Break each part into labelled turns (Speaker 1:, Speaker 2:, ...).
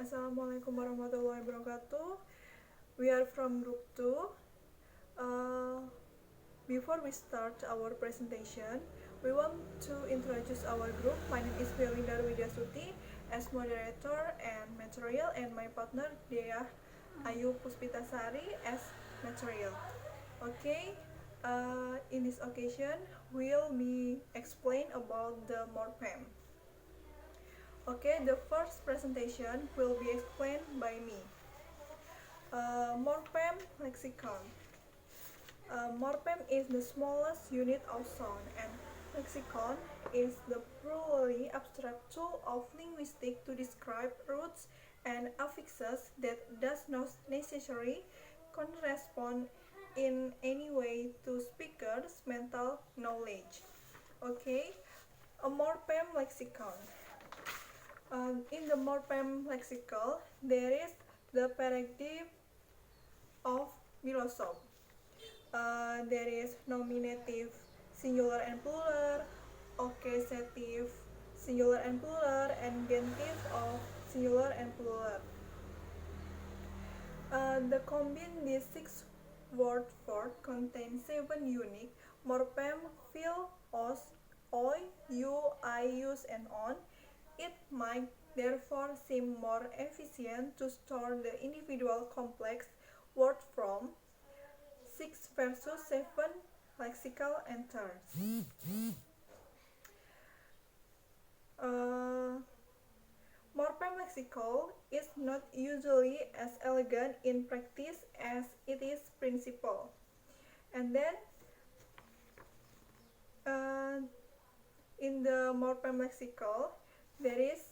Speaker 1: Assalamualaikum warahmatullahi wabarakatuh. We are from group 2. Before we start our presentation, we want to introduce our group. My name is Belinda Widyasuti as moderator and material, and my partner Dea Ayu Puspitasari as material. Okay, in this occasion, we'll be explain about the morpheme. Okay, the first presentation will be explained by me. Morpheme lexicon. Morpheme is the smallest unit of sound, and lexicon is the purely abstract tool of linguistics to describe roots and affixes that does not necessarily correspond in any way to speaker's mental knowledge. Okay, a morpheme lexicon. In the morpheme lexicon, there is the paradigm of philosophy. There is nominative singular and plural, accusative singular and plural, and genitive of singular and plural. The combine these 6 word forms contain 7 unique morpheme, feel, os, oi, you, I, use, and on. It might therefore seem more efficient to store the individual complex word from 6 versus 7 lexical enters. Morpheme lexical is not usually as elegant in practice as it is principle. And then in the morpheme lexical, there is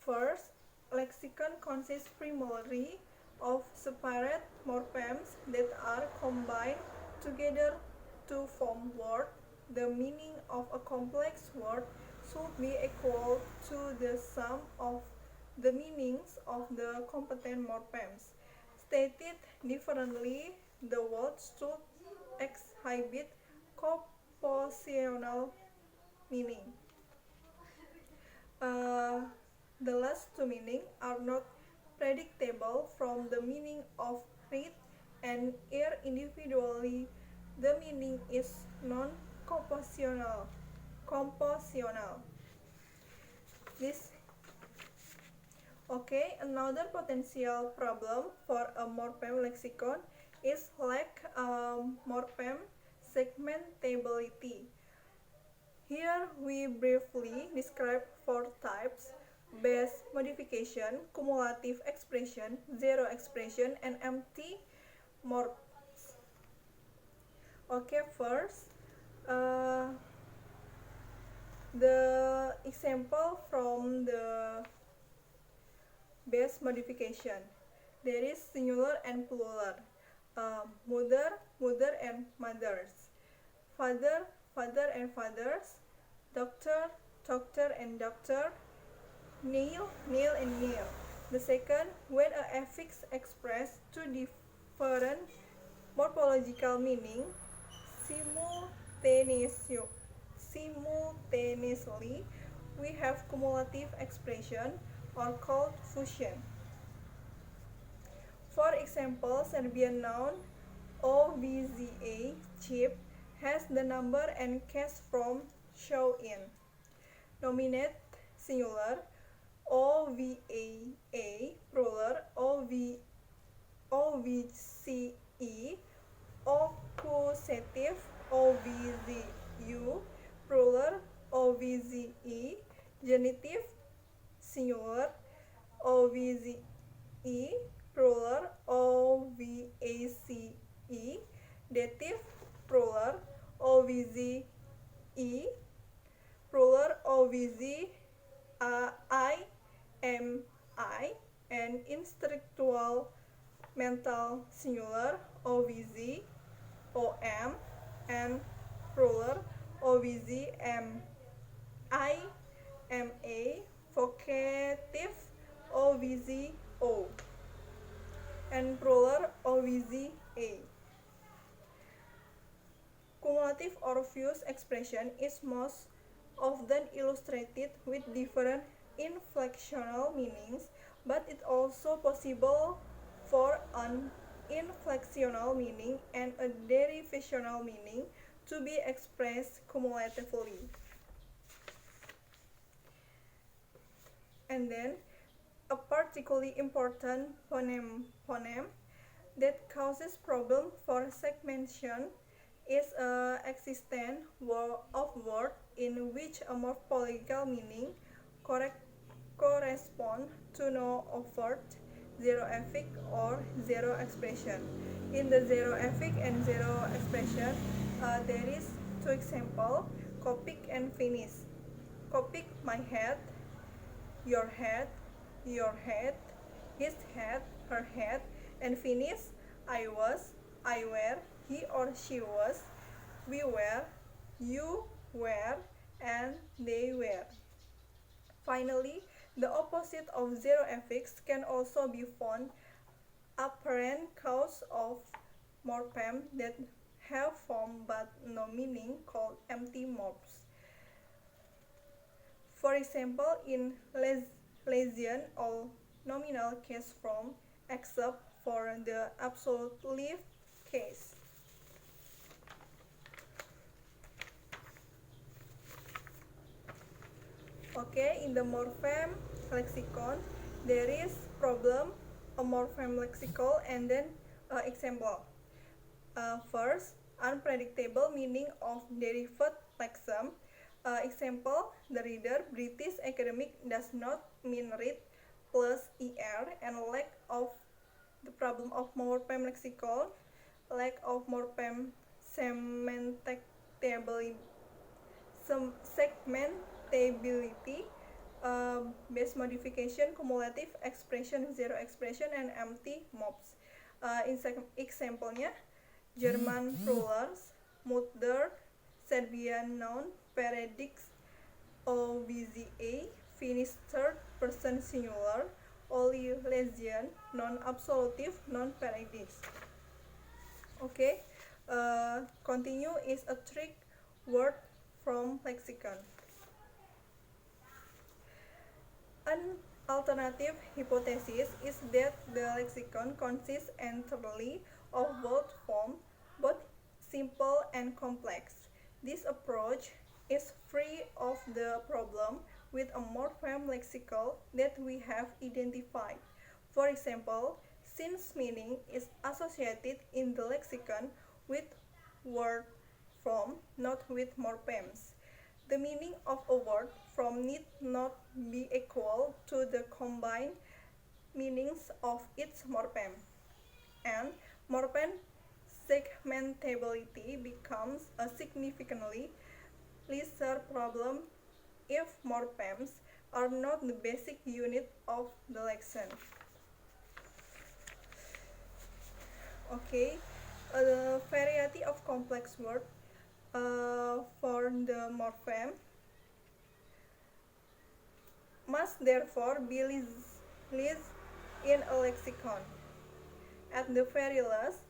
Speaker 1: first, lexicon consists primarily of separate morphemes that are combined together to form word. The meaning of a complex word should be equal to the sum of the meanings of the competent morphemes. Stated differently, the word should exhibit compositional meaning. The last two meanings are not predictable from the meaning of read and hear individually. The meaning is non-compositional. This another potential problem for a morpheme lexicon is lack morpheme segmentability. Here we briefly describe 4 types: base modification, cumulative expression, zero expression, and empty morphs. First, the example from the base modification. There is singular and plural. Mother, mother and mothers. Father, father and fathers. Doctor, doctor and doctor. Nail, nail and nail. The second, when a affix express two different morphological meaning simultaneously, we have cumulative expression or called fusion. For example, Serbian noun OVZA, cheap, has the number and case form show in. Nominate singular OVAA, plural OVCE, accusative OVZU, plural OVZE, genitive singular OVZE, plural OVACE, dative plural OVZE, plural OVZIMI, and instructual mental singular OVZOM, and plural OVZMIMA, vocative OVZO, and plural OVZA. Cumulative or fused expression is most often illustrated with different inflections inflectional meanings, but it's also possible for an inflectional meaning and a derivational meaning to be expressed cumulatively. And then a particularly important phoneme that causes problem for segmentation is existence of word in which a morphological meaning correspond to no overt zero affix or zero expression. In the zero affix and zero expression, there is two examples: Copic and finish. Copic, my head, your head, his head, her head, and finish, I was, I were, he or she was, we were, you were, and they were. Finally, the opposite of zero affix can also be found apparent cause of morpheme that have form but no meaning, called empty morphs. For example, in Lasian all nominal case form except for the absolute case. Okay, in the morpheme lexicon, there is problem a morpheme lexicon and then example. First, unpredictable meaning of derived lexeme. Example, the reader British academic does not mean read plus er, and lack of the problem of morpheme lexicon, lack of morpheme segmentability, base modification, cumulative expression, zero expression, and empty mobs. Example-nya, German rulers, Mutter, Serbian noun, predicts, OBZA, Finnish third person singular, only Lasian, non-absolutive, non-predicts. Okay, continue is a trick word from lexicon. An alternative hypothesis is that the lexicon consists entirely of both forms, both simple and complex. This approach is free of the problem with a morpheme lexicon that we have identified. For example, since meaning is associated in the lexicon with word form, not with morphemes, the meaning of a word form need not be equal to the combined meanings of its morpheme, and morpheme segmentability becomes a significantly lesser problem if morphemes are not the basic unit of the lexicon. Okay, a variety of complex words for the morpheme must therefore be listed in a lexicon. At the very least,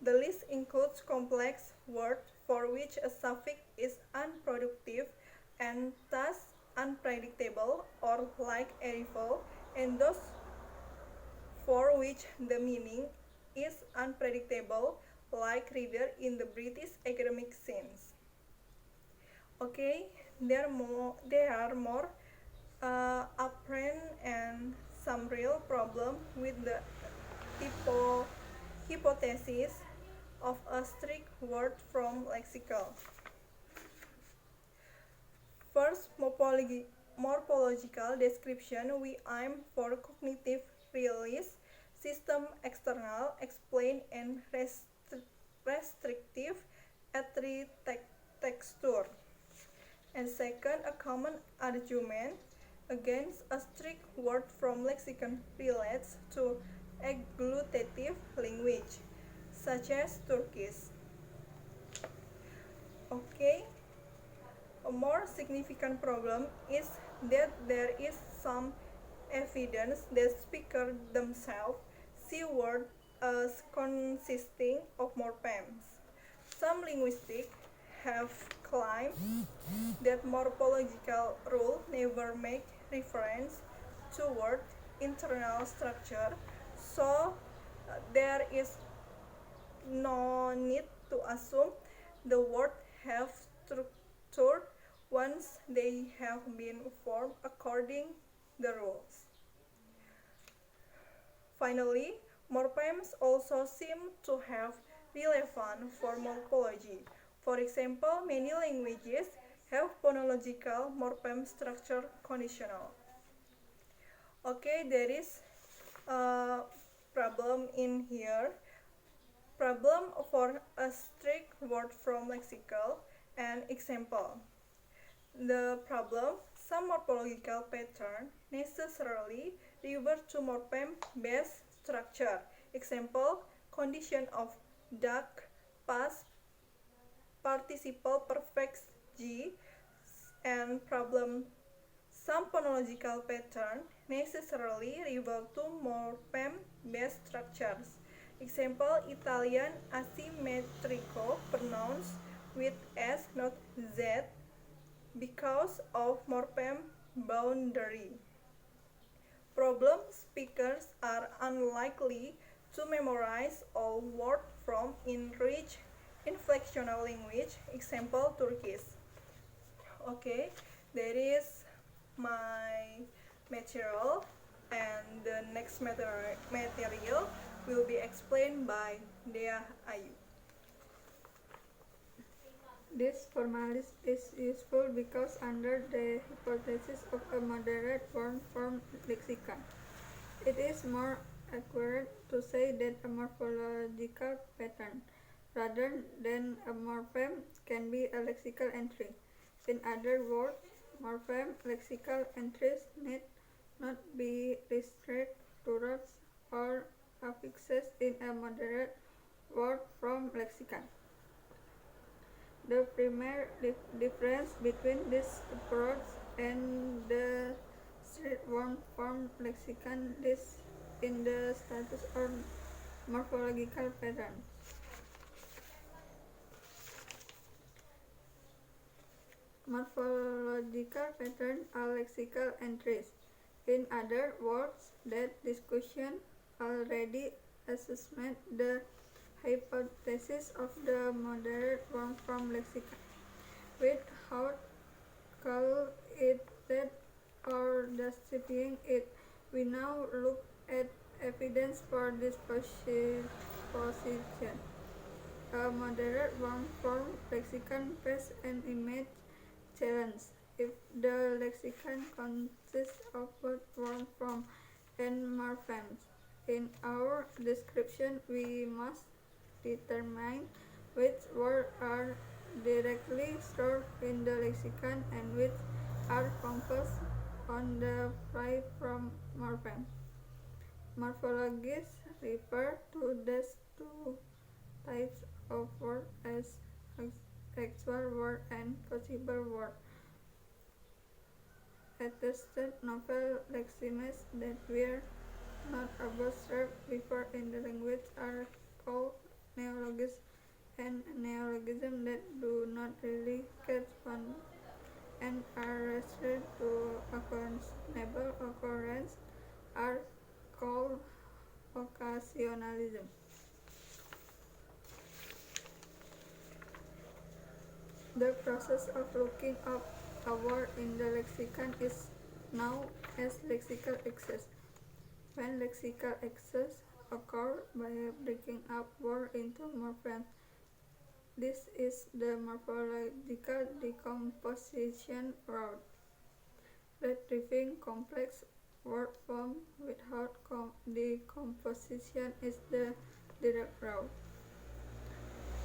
Speaker 1: the list includes complex words for which a suffix is unproductive and thus unpredictable or like arrival, and those for which the meaning is unpredictable, like reader in the British academic sense. Okay, there are more apparent and some real problem with the hypothesis of a strict word from lexicon. First, morphological description. We aim for cognitive release, system external, explain, and restrictive texture. And second, a common argument against a strict word from lexicon relates to agglutinative language, such as Turkish. Okay, a more significant problem is that there is some evidence that speakers themselves see words as consisting of morphemes. Some linguists have claimed that morphological rules never make reference toward internal structure, so there is no need to assume the word have structure once they have been formed according the rules. Finally, morphemes also seem to have relevance for morphology. For example, many languages have phonological morpheme structure conditional. Okay, there is a problem in here. Problem for a strict word from lexical and example. The problem, some morphological pattern necessarily refer to morpheme-based structure. Example, condition of duck, past participle perfect G, and problem, some phonological pattern necessarily refer to morpheme-based structures. Example, Italian asymmetrico pronounced with S not Z because of morpheme boundary. Problem speakers are unlikely to memorize all words from enriched inflectional language, example Turkish. Okay, there is my material, and the next material will be explained by Dea Ayu.
Speaker 2: This formalism is useful because under the hypothesis of a moderate form lexicon, it is more accurate to say that a morphological pattern, rather than a morpheme, can be a lexical entry. In other words, morpheme lexical entries need not be restricted to roots or affixes in a moderate word form lexicon. The primary difference between this approach and the strict form lexicon is in the status of morphological patterns. Morphological patterns are lexical entries. In other words, that discussion already assumed the hypothesis of the moderate form lexicon, without call it that or justifying it. We now look at evidence for this position. A moderate form lexicon faces an image challenge. If the lexicon consists of both word form and morphemes, in our description we must determine which words are directly stored in the lexicon and which are composed on the fly from morphemes. Morphologists refer to these two types of word as actual word and possible word. Attested novel leximes that were not observed before in the language are called neologisms, and neologisms that do not really correspond and are restricted to occasional occurrence are called occasionalism. The process of looking up a word in the lexicon is known as lexical access. When lexical access occurs by breaking up word into morphemes, this is the morphological decomposition route. Retrieving complex word form without decomposition is the direct route.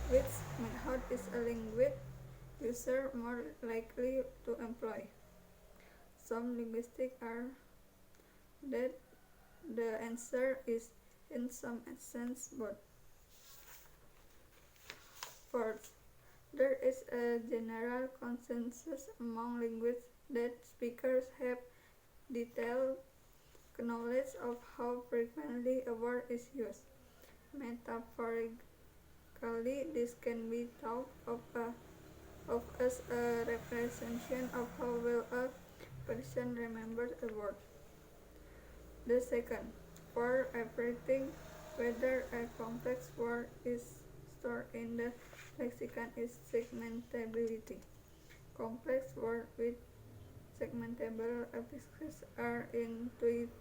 Speaker 2: Which method is a language user more likely to employ? Some linguists are that the answer is in some sense both. First, there is a general consensus among linguists that speakers have detailed knowledge of how frequently a word is used. Metaphorically, this can be thought of as a representation of how well a person remembers a word. The second, for everything, whether a complex word is stored in the lexicon is segmentability. Complex words with segmentable affixes are intuitive